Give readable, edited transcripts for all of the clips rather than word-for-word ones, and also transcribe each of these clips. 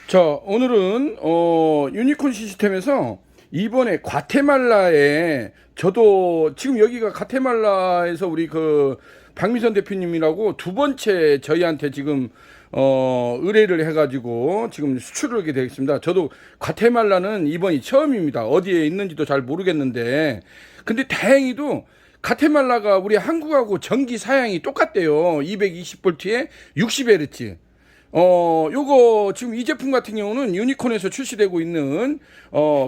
자, 오늘은 유니콘 시스템에서 이번에 과테말라에 저도 지금 여기가 과테말라에서 우리 그 박미선 대표님이라고 두 번째 저희한테 지금 의뢰를 해가지고 지금 수출을 하게 되겠습니다. 저도 과테말라는 이번이 처음입니다. 어디에 있는지도 잘 모르겠는데 근데 다행히도 과테말라가 우리 한국하고 전기 사양이 똑같대요. 220V에 60Hz. 요거 지금 이 제품 같은 경우는 유니콘에서 출시되고 있는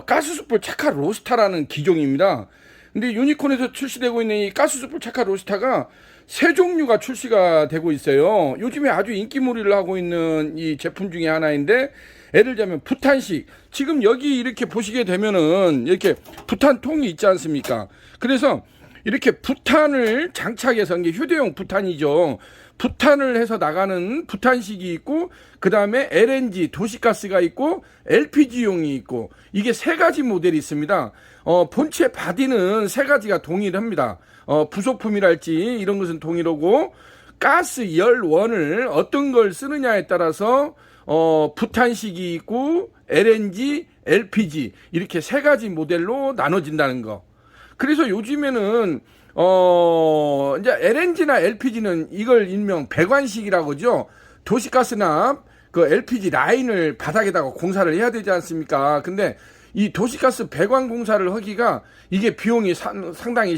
가스숯불 차카 로스타라는 기종입니다. 근데 유니콘에서 출시되고 있는 이 가스숯불 차카 로스타가 세 종류가 출시가 되고 있어요. 요즘에 아주 인기몰이를 하고 있는 이 제품 중에 하나인데, 예를 들자면 부탄식, 지금 여기 이렇게 보시게 되면은 이렇게 부탄통이 있지 않습니까? 그래서 이렇게 부탄을 장착해서, 이게 휴대용 부탄이죠. 부탄을 해서 나가는 부탄식이 있고, 그 다음에 LNG 도시가스가 있고, LPG용이 있고, 이게 세 가지 모델이 있습니다. 본체 바디는 세 가지가 동일합니다. 부속품이랄지 이런 것은 동일하고, 가스 열원을 어떤 걸 쓰느냐에 따라서 부탄식이 있고, LNG, LPG 이렇게 세 가지 모델로 나눠진다는 거. 그래서 요즘에는 이제 LNG나 LPG는 이걸 일명 배관식이라고 하죠. 도시가스나 그 LPG 라인을 바닥에다가 공사를 해야 되지 않습니까? 근데 이 도시가스 배관 공사를 하기가 이게 비용이 상당히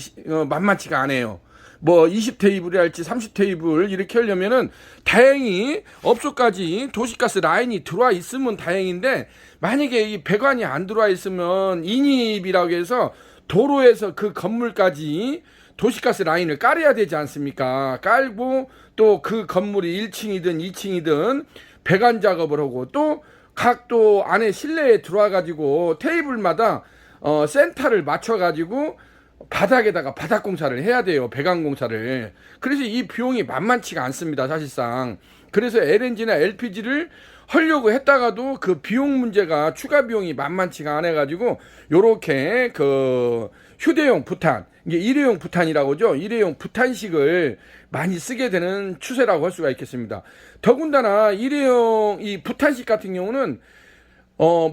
만만치가 않아요. 뭐 20테이블이 할지 30테이블 이렇게 하려면은 다행히 업소까지 도시가스 라인이 들어와 있으면 다행인데, 만약에 이 배관이 안 들어와 있으면 인입이라고 해서 도로에서 그 건물까지 도시가스 라인을 깔아야 되지 않습니까? 깔고 또 그 건물이 1층이든 2층이든 배관 작업을 하고, 또 각 또 안에 실내에 들어와 가지고 테이블마다 센터를 맞춰 가지고 바닥에다가 바닥 공사를 해야 돼요. 배관 공사를. 그래서 이 비용이 만만치가 않습니다, 사실상. 그래서 LNG나 LPG를 하려고 했다가도 그 비용 문제가, 추가 비용이 만만치가 않아 가지고 요렇게 그 휴대용 부탄, 이게 일회용 부탄이라고 하죠. 일회용 부탄식을 많이 쓰게 되는 추세라고 할 수가 있겠습니다. 더군다나 일회용 이 부탄식 같은 경우는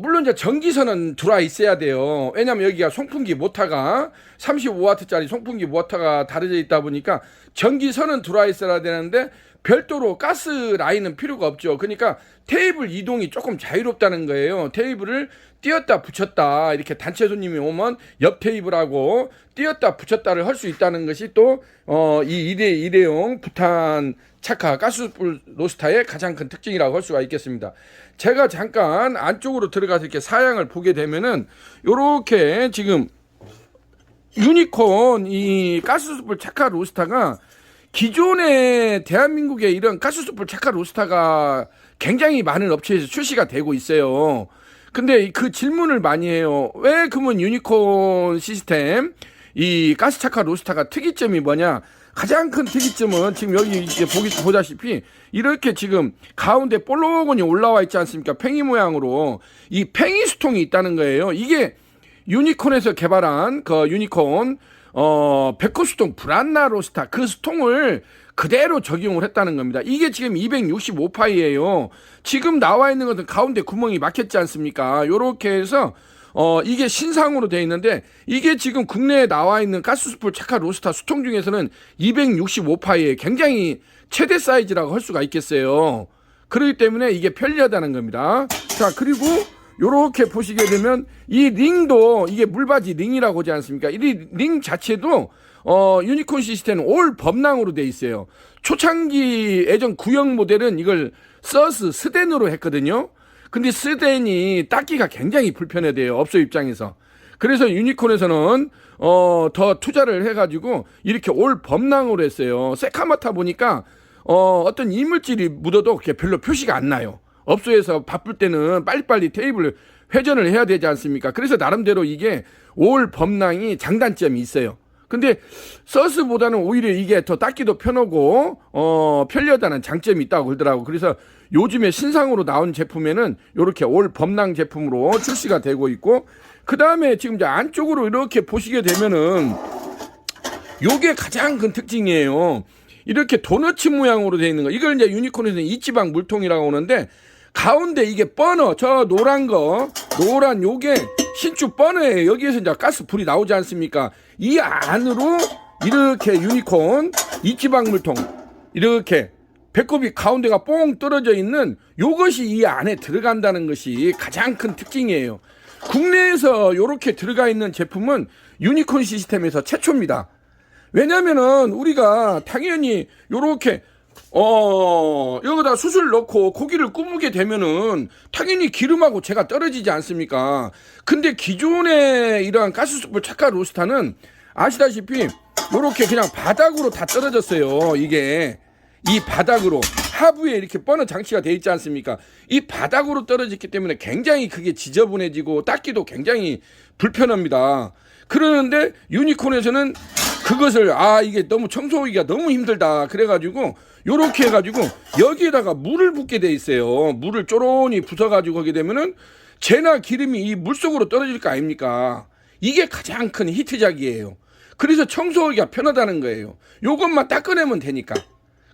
물론 이제 전기선은 들어와 있어야 돼요. 왜냐면 여기가 송풍기 모터가 35W짜리 송풍기 모터가 다려져 있다 보니까 전기선은 들어와 있어야 되는데 별도로 가스 라인은 필요가 없죠. 그러니까 테이블 이동이 조금 자유롭다는 거예요. 테이블을 띄었다 붙였다, 이렇게 단체 손님이 오면 옆 테이블하고 띄었다 붙였다를 할 수 있다는 것이 또 이 일회용 부탄 차카 가스불 로스타의 가장 큰 특징이라고 할 수가 있겠습니다. 제가 잠깐 안쪽으로 들어가서 이렇게 사양을 보게 되면은 요렇게 지금 유니콘 이 가스불 차카 로스타가 기존에 대한민국에 이런 가스숯불 차카 로스타가 굉장히 많은 업체에서 출시가 되고 있어요. 근데 그 질문을 많이 해요. 왜 그러면 유니콘 시스템 이 가스 차카 로스타가 특이점이 뭐냐? 가장 큰 특이점은 지금 여기 이제 보다시피 이렇게 지금 가운데 볼록원이 올라와 있지 않습니까? 팽이 모양으로 이 팽이 수통이 있다는 거예요. 이게 유니콘에서 개발한 그 유니콘 백호 수통 브란나 로스타, 그 수통을 그대로 적용을 했다는 겁니다. 이게 지금 265파이예요. 지금 나와 있는 것은 가운데 구멍이 막혔지 않습니까? 요렇게 해서 이게 신상으로 되어 있는데, 이게 지금 국내에 나와 있는 가스숯불 차카 로스타 수통 중에서는 265파이에 굉장히 최대 사이즈라고 할 수가 있겠어요. 그렇기 때문에 이게 편리하다는 겁니다. 자, 그리고 요렇게 보시게 되면 이 링도 이게 물바지 링이라고 하지 않습니까? 이 링 자체도 유니콘 시스템은 올 범랑으로 돼 있어요. 초창기 예전 구형 모델은 이걸 스댄으로 했거든요. 근데 스댄이 닦기가 굉장히 불편해돼요, 업소 입장에서. 그래서 유니콘에서는 더 투자를 해가지고 이렇게 올 범랑으로 했어요. 새카맣다 보니까 어떤 이물질이 묻어도 그게 별로 표시가 안 나요. 업소에서 바쁠 때는 빨리빨리 테이블을 회전을 해야 되지 않습니까? 그래서 나름대로 이게 올 범랑이 장단점이 있어요. 근데 서스보다는 오히려 이게 더 닦기도 편하고 편리하다는 장점이 있다고 그러더라고. 그래서 요즘에 신상으로 나온 제품에는 이렇게 올 범랑 제품으로 출시가 되고 있고, 그 다음에 지금 이제 안쪽으로 이렇게 보시게 되면은 요게 가장 큰 특징이에요. 이렇게 도너츠 모양으로 되어 있는 거, 이걸 이제 유니콘에서는 이지방 물통이라고 하는데, 가운데 이게 버너, 저 노란 거, 노란 요게 신축 버너예요. 여기에서 이제 가스 불이 나오지 않습니까? 이 안으로 이렇게 유니콘 이지방 물통 이렇게 배꼽이 가운데가 뽕 떨어져 있는 요것이 이 안에 들어간다는 것이 가장 큰 특징이에요. 국내에서 이렇게 들어가 있는 제품은 유니콘 시스템에서 최초입니다. 왜냐면은 우리가 당연히 요렇게 여기다 숯을 넣고 고기를 구우게 되면은 당연히 기름하고 재가 떨어지지 않습니까? 근데 기존의 이러한 가스숯불 착화 로스타는 아시다시피 요렇게 그냥 바닥으로 다 떨어졌어요. 이게 이 바닥으로 하부에 이렇게 버너 장치가 되어 있지 않습니까? 이 바닥으로 떨어졌기 때문에 굉장히 그게 지저분해지고 닦기도 굉장히 불편합니다. 그러는데 유니콘에서는 그것을 이게 너무 청소하기가 너무 힘들다 그래가지고 요렇게 해가지고 여기에다가 물을 붓게 돼 있어요. 물을 쪼로니 부숴가지고 하게 되면은 재나 기름이 이 물속으로 떨어질 거 아닙니까? 이게 가장 큰 히트작이에요. 그래서 청소하기가 편하다는 거예요. 요것만 닦아내면 되니까.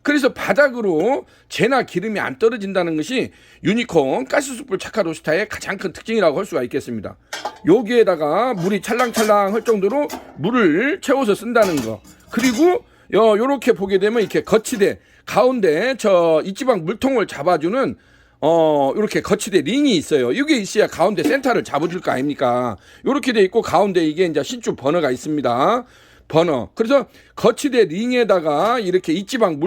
그래서 바닥으로 재나 기름이 안 떨어진다는 것이 유니콘 가스숯불 착화 로스타의 가장 큰 특징이라고 할 수가 있겠습니다. 여기에다가 물이 찰랑찰랑 할 정도로 물을 채워서 쓴다는 거. 그리고 요렇게 보게 되면 이렇게 거치대 가운데 저 이지방 물통을 잡아주는 요렇게 거치대 링이 있어요. 이게 있어야 가운데 센터를 잡아줄 거 아닙니까? 요렇게 돼 있고 가운데 이게 이제 신축 버너가 있습니다. 버너. 그래서 거치대 링에다가 이렇게 이지방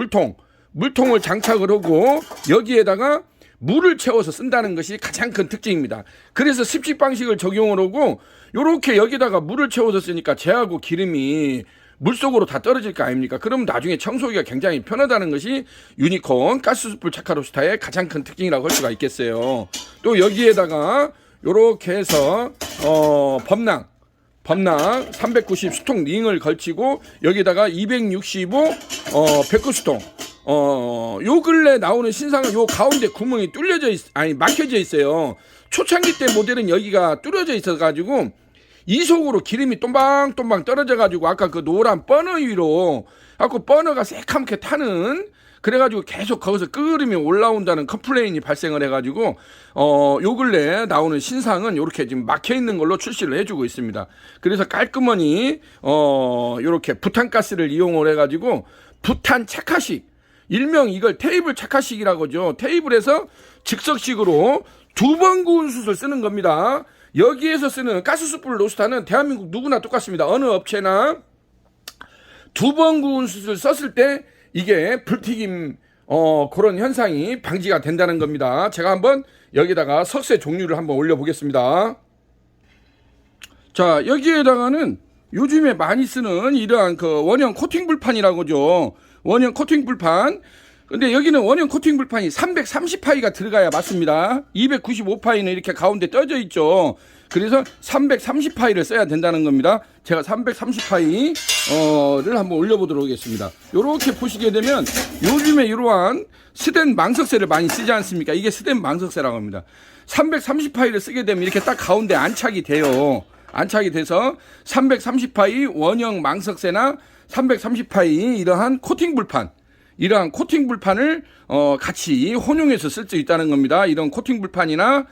물통을 장착을 하고 여기에다가 물을 채워서 쓴다는 것이 가장 큰 특징입니다. 그래서 습식 방식을 적용을 하고 요렇게 여기다가 물을 채워서 쓰니까 재하고 기름이 물속으로 다 떨어질 거 아닙니까? 그럼 나중에 청소하기가 굉장히 편하다는 것이 유니콘 가스숯불 착화 로스타의 가장 큰 특징이라고 할 수가 있겠어요. 또 여기에다가 요렇게 해서 범랑 390 수통 링을 걸치고 여기다가 265 백구수통 요 근래 나오는 신상은 요 가운데 구멍이 막혀져 있어요. 초창기 때 모델은 여기가 뚫어져 있어 가지고 이속으로 기름이 똥방똥방 떨어져 가지고 아까 그 노란 버너 위로 아까 버너가 새카맣게 타는 그래가지고 계속 거기서 끓으면 올라온다는 컴플레인이 발생을 해가지고 요 근래 나오는 신상은 이렇게 지금 막혀 있는 걸로 출시를 해주고 있습니다. 그래서 깔끔하니 요렇게 부탄가스를 이용을 해가지고 부탄 착화식, 일명 이걸 테이블 착화식이라고 하죠. 테이블에서 즉석식으로 2번 구운 숯을 쓰는 겁니다. 여기에서 쓰는 가스숯불 로스타는 대한민국 누구나 똑같습니다. 어느 업체나 2번 구운 숯을 썼을 때 이게 불튀김 그런 현상이 방지가 된다는 겁니다. 제가 한번 여기다가 석쇠 종류를 한번 올려 보겠습니다. 자, 여기에다가는 요즘에 많이 쓰는 이러한 그 원형 코팅 불판이라고 하죠. 원형 코팅 불판. 근데 여기는 원형 코팅 불판이 330파이가 들어가야 맞습니다. 295파이는 이렇게 가운데 떠져 있죠. 그래서 330파이를 써야 된다는 겁니다. 제가 330파이를 한번 올려보도록 하겠습니다. 요렇게 보시게 되면 요즘에 이러한 스댄 망석쇠를 많이 쓰지 않습니까? 이게 스댄 망석쇠라고 합니다. 330파이를 쓰게 되면 이렇게 딱 가운데 안착이 돼요. 안착이 돼서 330파이 원형 망석쇠나 330파이 이러한 코팅 불판, 이러한 코팅 불판을 같이 혼용해서 쓸 수 있다는 겁니다. 이런 코팅 불판이나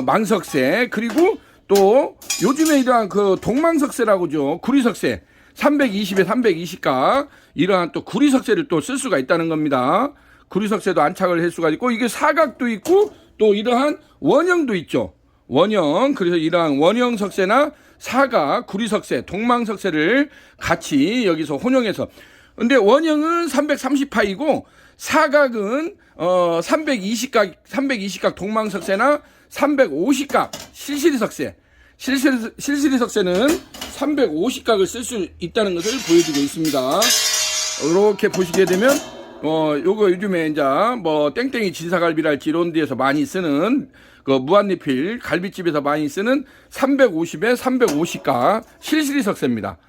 망석쇠, 그리고 또 요즘에 이러한 그 동망석쇠라고 하죠. 구리석쇠 320에 320각 이러한 또 구리석쇠를 또 쓸 수가 있다는 겁니다. 구리석쇠도 안착을 할 수가 있고 이게 사각도 있고 또 이러한 원형도 있죠. 원형. 그래서 이러한 원형 석쇠나 사각, 구리석쇠, 동망석쇠를 같이 여기서 혼용해서, 근데 원형은 330파이고 사각은 320각 동망석쇠나 350각 실시리석쇠, 실시리석쇠는 350각을 쓸 수 있다는 것을 보여주고 있습니다. 이렇게 보시게 되면 요거 요즘에 이제 뭐 땡땡이 진사갈비랄지 이런 데에서 많이 쓰는 그 무한리필 갈비집에서 많이 쓰는 350에 350각 실시리석쇠입니다.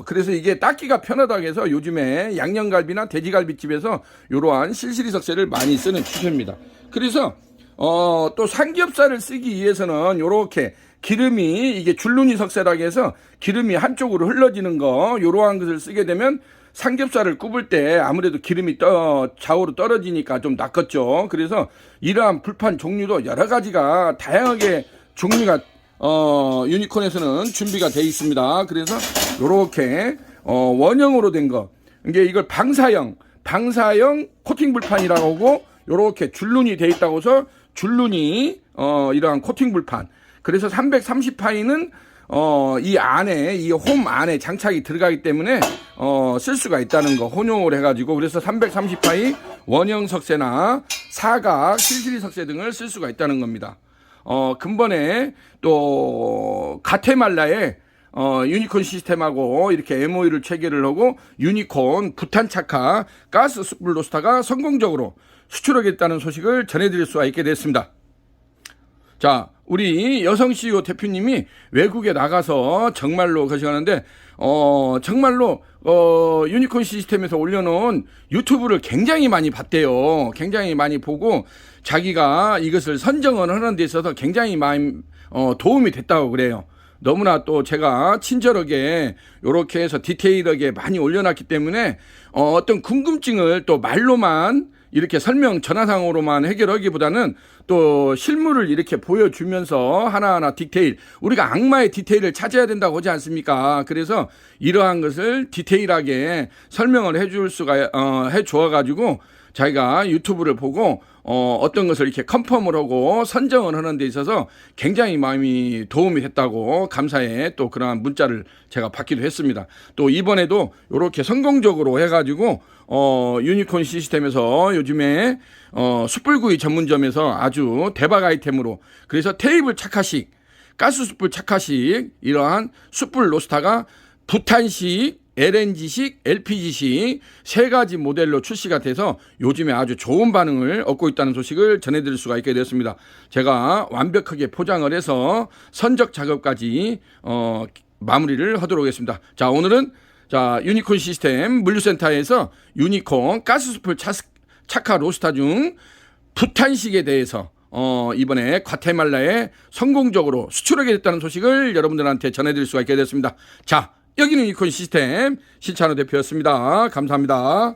그래서 이게 닦기가 편하다고 해서 요즘에 양념갈비나 돼지갈비집에서 이러한 실시리석쇠를 많이 쓰는 추세입니다. 그래서 또 삼겹살을 쓰기 위해서는 요렇게 기름이 이게 줄눈이 석쇠라고 해서 기름이 한쪽으로 흘러지는 거, 요러한 것을 쓰게 되면 삼겹살을 굽을 때 아무래도 기름이 좌우로 떨어지니까 좀 낫겠죠. 그래서 이러한 불판 종류도 여러 가지가 다양하게 종류가 유니콘에서는 준비가 되어 있습니다. 그래서 요렇게 원형으로 된 거, 이걸 방사형 코팅 불판이라고 하고, 요렇게 줄눈이 되어 있다고 해서 줄눈이 이러한 코팅 불판. 그래서 330파이는 이 안에, 이 홈 안에 장착이 들어가기 때문에 쓸 수가 있다는 거 혼용을 해가지고, 그래서 330파이 원형 석쇠나 사각 실시리 석쇠 등을 쓸 수가 있다는 겁니다. 근본에 또 가테말라에 유니콘 시스템하고 이렇게 MOU를 체결을 하고, 유니콘 부탄 착화 가스 숯불 로스터가 성공적으로 수출하겠다는 소식을 전해드릴 수가 있게 됐습니다. 자, 우리 여성 CEO 대표님이 외국에 나가서 정말로 거시하는데, 정말로 유니콘 시스템에서 올려놓은 유튜브를 굉장히 많이 봤대요. 굉장히 많이 보고 자기가 이것을 선정을 하는 데 있어서 굉장히 많이 도움이 됐다고 그래요. 너무나 또 제가 친절하게 이렇게 해서 디테일하게 많이 올려놨기 때문에 어떤 궁금증을 또 말로만 이렇게 설명 전화상으로만 해결하기보다는 또 실물을 이렇게 보여주면서 하나하나 디테일, 우리가 악마의 디테일을 찾아야 된다고 하지 않습니까? 그래서 이러한 것을 디테일하게 설명을 해줄 수가 해주어 가지고 자기가 유튜브를 보고 어떤 것을 이렇게 컨펌을 하고 선정을 하는 데 있어서 굉장히 마음이 도움이 됐다고 감사의 또 그러한 문자를 제가 받기도 했습니다. 또 이번에도 이렇게 성공적으로 해가지고 유니콘 시스템에서 요즘에 숯불구이 전문점에서 아주 대박 아이템으로, 그래서 테이블 착화식, 가스 숯불 착화식, 이러한 숯불 로스터가 부탄식, LNG식, LPG식 세 가지 모델로 출시가 돼서 요즘에 아주 좋은 반응을 얻고 있다는 소식을 전해드릴 수가 있게 되었습니다. 제가 완벽하게 포장을 해서 선적 작업까지 마무리를 하도록 하겠습니다. 자, 오늘은 유니콘 시스템 물류센터에서 유니콘 가스숯불 착화 로스터 중 부탄식에 대해서 이번에 과테말라에 성공적으로 수출하게 됐다는 소식을 여러분들한테 전해드릴 수가 있게 됐습니다. 자, 여기는 유니콘 시스템 신찬호 대표였습니다. 감사합니다.